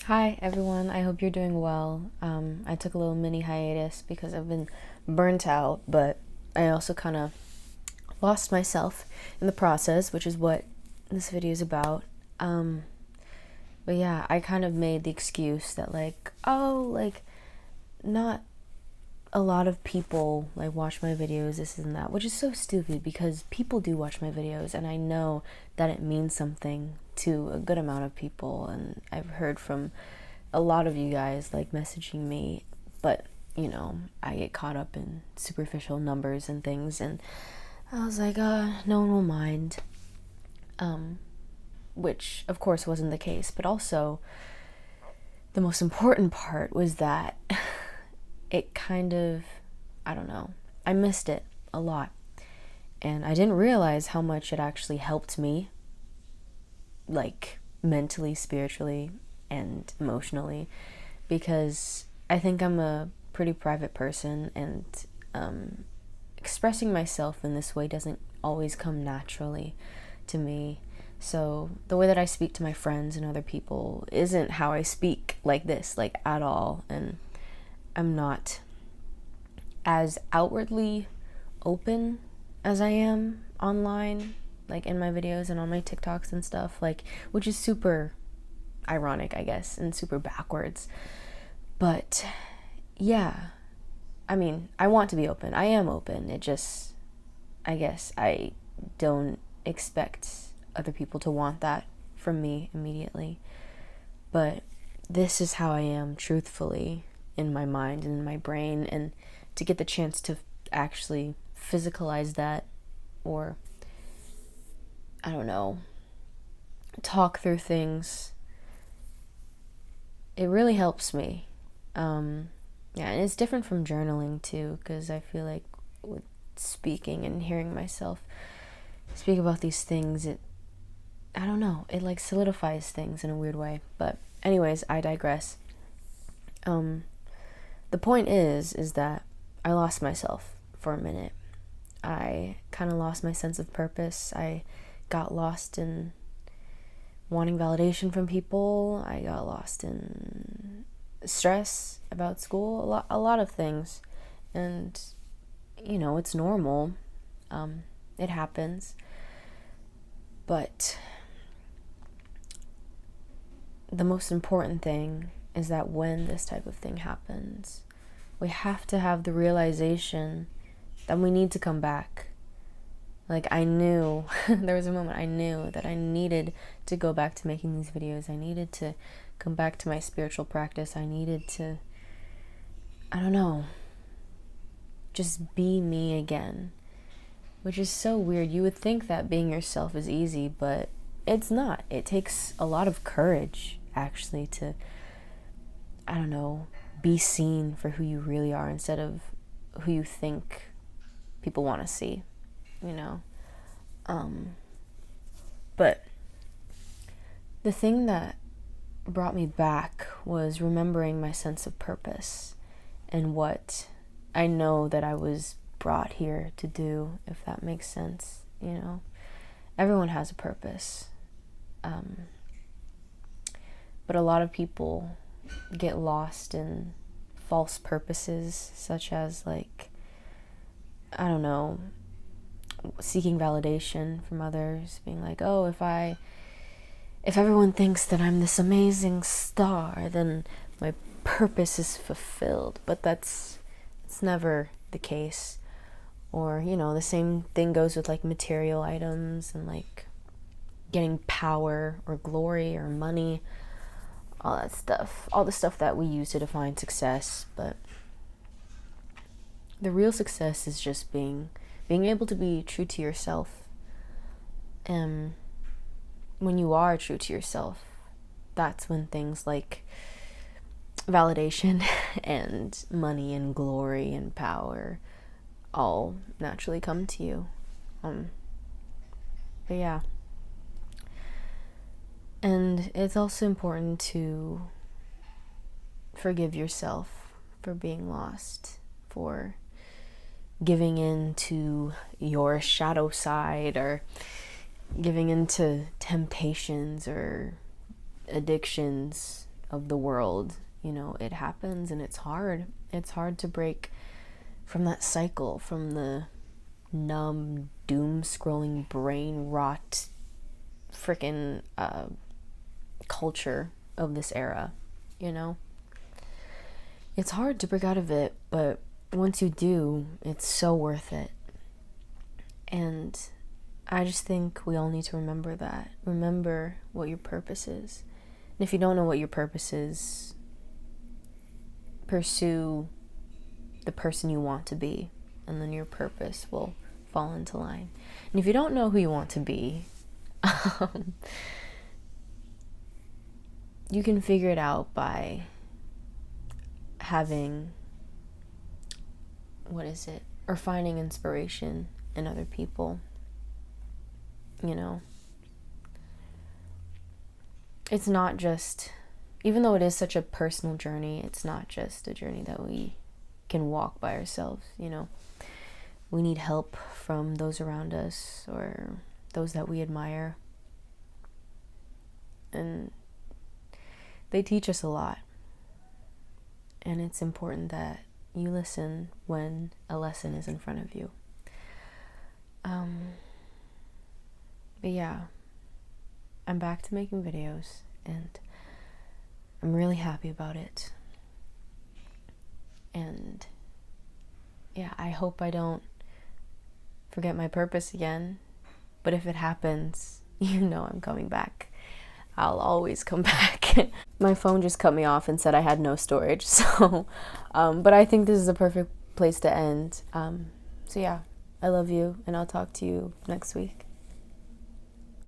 Hi everyone, I hope you're doing well. I took a little mini hiatus because I've been burnt out, but I also kind of lost myself in the process, which is what this video is about. But yeah, I kind of made the excuse that not a lot of people watch my videos, this and that, which is so stupid because people do watch my videos and I know that it means something to a good amount of people, and I've heard from a lot of you guys messaging me, but I get caught up in superficial numbers and things, and I was like, no one will mind, which of course wasn't the case, but also the most important part was that it kind of, I don't know, I missed it a lot. And I didn't realize how much it actually helped me, mentally, spiritually, and emotionally, because I think I'm a pretty private person, and expressing myself in this way doesn't always come naturally to me. So the way that I speak to my friends and other people isn't how I speak like this, at all. And I'm not as outwardly open as I am online, in my videos and on my TikToks and stuff, which is super ironic, I guess, and super backwards. But yeah, I mean, I want to be open. I am open. It just, I guess I don't expect other people to want that from me immediately. But this is how I am, truthfully, in my mind and in my brain, and to get the chance to actually physicalize that, or I don't know, talk through things, it really helps me. Yeah, and it's different from journaling too, because I feel like with speaking and hearing myself speak about these things, I don't know, it solidifies things in a weird way. But anyways, I digress. The point is that I lost myself for a minute. I kind of lost my sense of purpose. I got lost in wanting validation from people. I got lost in stress about school, a lot of things. And, it's normal. It happens. But the most important thing is that when this type of thing happens, we have to have the realization that we need to come back. I knew, there was a moment I knew that I needed to go back to making these videos. I needed to come back to my spiritual practice. I needed to, I don't know, just be me again, which is so weird. You would think that being yourself is easy, but it's not. It takes a lot of courage, actually, to, I don't know, be seen for who you really are instead of who you think people want to see, but the thing that brought me back was remembering my sense of purpose and what I know that I was brought here to do, if that makes sense. Everyone has a purpose, but a lot of people get lost in false purposes, such as I don't know, seeking validation from others, being like, oh, if everyone thinks that I'm this amazing star, then my purpose is fulfilled. But it's never the case. Or, the same thing goes with material items and getting power or glory or money, all that stuff, all the stuff that we use to define success. But the real success is just being able to be true to yourself. And when you are true to yourself, that's when things like validation and money and glory and power all naturally come to you. But yeah. And it's also important to forgive yourself for being lost, for giving in to your shadow side, or giving in to temptations or addictions of the world, you know, it happens, and it's hard. It's hard to break from that cycle, from the numb, doom scrolling, brain rot freaking culture of this era, you know. It's hard to break out of it, but once you do, it's so worth it. And I just think we all need to remember that. Remember what your purpose is. And if you don't know what your purpose is, pursue the person you want to be, and then your purpose will fall into line. And if you don't know who you want to be, you can figure it out by having, or finding inspiration in other people, you know. It's not just, even though it is such a personal journey, it's not just a journey that we can walk by ourselves, you know. We need help from those around us or those that we admire. And they teach us a lot. And it's important that you listen when a lesson is in front of you. But yeah, I'm back to making videos, and I'm really happy about it. And yeah, I hope I don't forget my purpose again. But if it happens, you know I'm coming back. I'll always come back. My phone just cut me off and said I had no storage. So, but I think this is a perfect place to end. So yeah, I love you, and I'll talk to you next week.